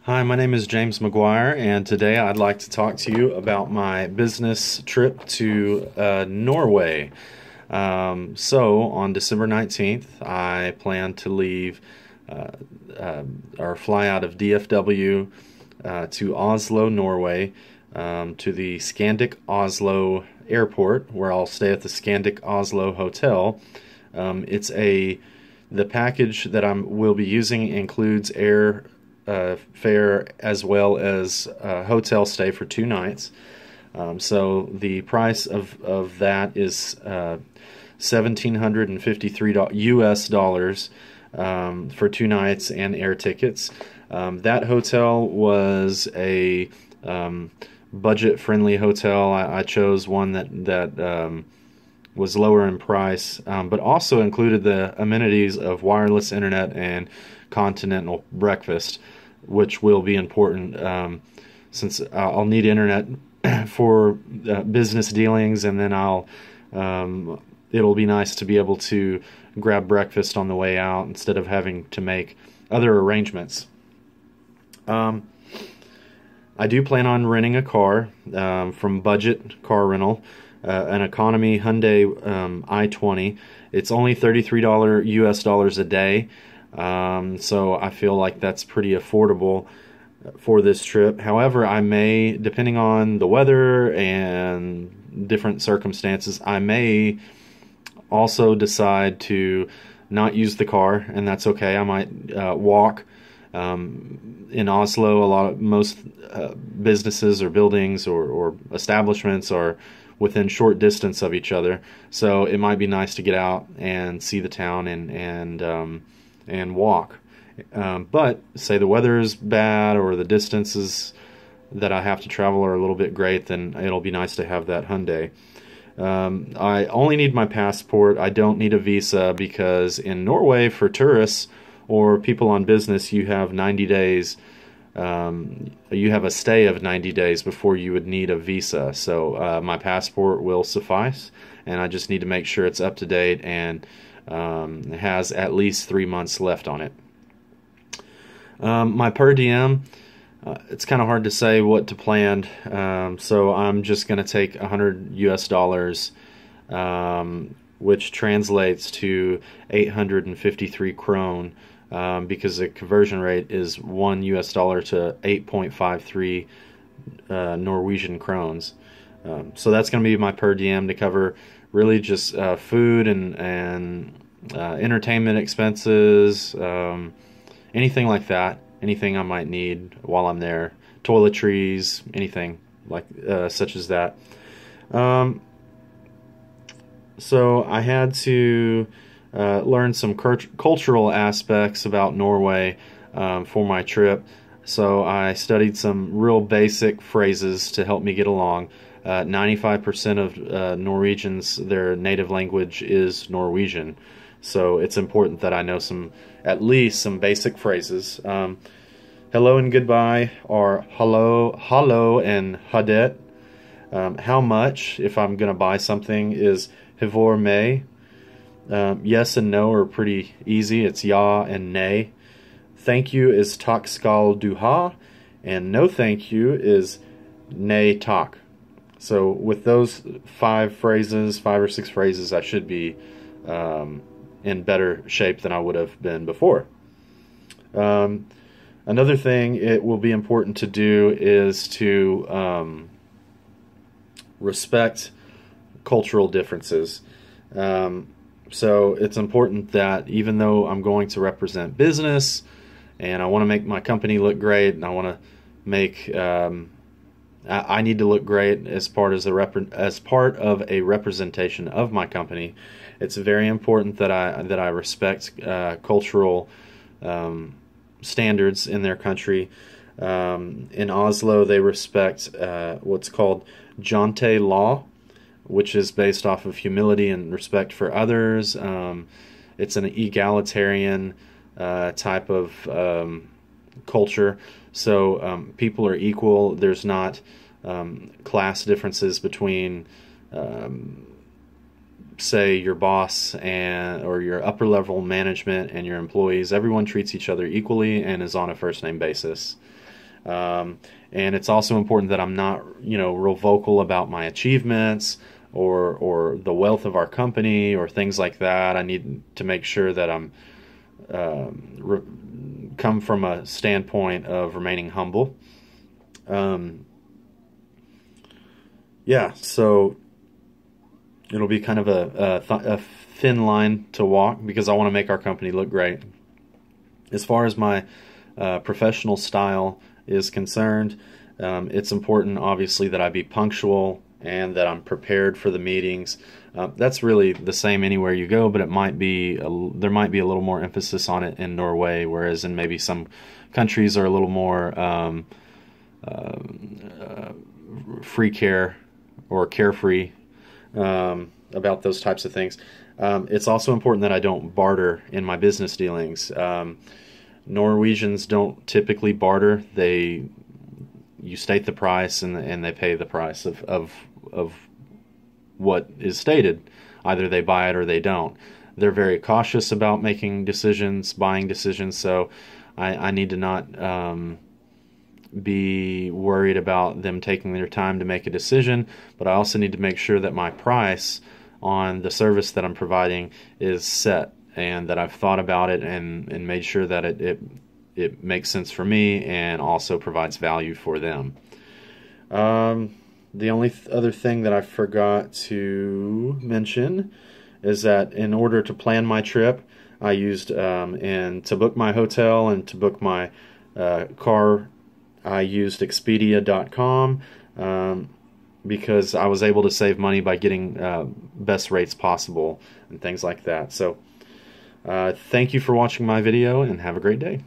Hi, my name is James McGuire, and today I'd like to talk to you about my business trip to Norway. On December 19th, I plan to leave uh, or fly out of DFW to Oslo, Norway, to the Scandic Oslo Airport, where I'll stay at the Scandic Oslo Hotel. The package that I will be using includes air fare as well as hotel stay for 2 nights. So the price of that is $1,753 US dollars for 2 nights and air tickets. That hotel was a budget-friendly hotel. I chose one that was lower in price, but also included the amenities of wireless internet and continental breakfast, which will be important since I'll need internet for business dealings, and then it'll be nice to be able to grab breakfast on the way out instead of having to make other arrangements. I do plan on renting a car from Budget Car Rental, an economy Hyundai i20. It's only $33 US dollars a day, so I feel like that's pretty affordable for this trip. However, I may, depending on the weather and different circumstances, I may also decide to not use the car, and that's okay. I might walk. In Oslo, most businesses or buildings or establishments are within short distance of each other, so it might be nice to get out and see the town and walk. But say the weather is bad or the distances that I have to travel are a little bit great, then it'll be nice to have that Hyundai. I only need my passport. I don't need a visa, because in Norway, for tourists or people on business, you have 90 days. You have a stay of 90 days before you would need a visa. So my passport will suffice, and I just need to make sure it's up to date and has at least 3 months left on it. My per diem, it's kind of hard to say what to plan, so I'm just going to take 100 US dollars, which translates to 853 krone, because the conversion rate is 1 US dollar to 8.53 Norwegian krones. So that's going to be my per diem to cover really just food and entertainment expenses, anything like that, anything I might need while I'm there, toiletries, anything like such as that. So I had to learn some cultural aspects about Norway for my trip. So I studied some real basic phrases to help me get along. 95% of Norwegians, their native language is Norwegian. So it's important that I know at least some basic phrases. Hello and goodbye, or hello and hadet. How much, if I'm going to buy something, is hivor me. Yes and no are pretty easy. It's ja and nay. Thank you is tak skal du ha, and no thank you is nei tak. So with those 5 or 6 phrases, I should be in better shape than I would have been before. Another thing it will be important to do is to respect cultural differences. So it's important that even though I'm going to represent business and I want to make my company look great, and I want to make I need to look great as part of a representation of my company, it's very important that I respect cultural standards in their country. In Oslo, they respect what's called Jante law, which is based off of humility and respect for others. It's an egalitarian type of culture, so people are equal. There's not class differences between say your boss or your upper level management and your employees. Everyone treats each other equally and is on a first name basis. And it's also important that I'm not, real vocal about my achievements or the wealth of our company or things like that. I need to make sure that I'm come from a standpoint of remaining humble. Yeah, so it'll be kind of a thin line to walk because I want to make our company look great. As far as my professional style is concerned, it's important, obviously, that I be punctual and that I'm prepared for the meetings. That's really the same anywhere you go, but it might be there might be a little more emphasis on it in Norway, whereas in maybe some countries are a little more free care or carefree about those types of things. It's also important that I don't barter in my business dealings. Norwegians don't typically barter. You state the price and they pay the price of what is stated. Either they buy it or they don't. They're very cautious about making decisions, buying decisions, so I need to not be worried about them taking their time to make a decision, but I also need to make sure that my price on the service that I'm providing is set and that I've thought about it and made sure that it makes sense for me and also provides value for them. The only other thing that I forgot to mention is that in order to plan my trip, I used and to book my hotel and to book my car, I used Expedia.com because I was able to save money by getting best rates possible and things like that. So thank you for watching my video and have a great day.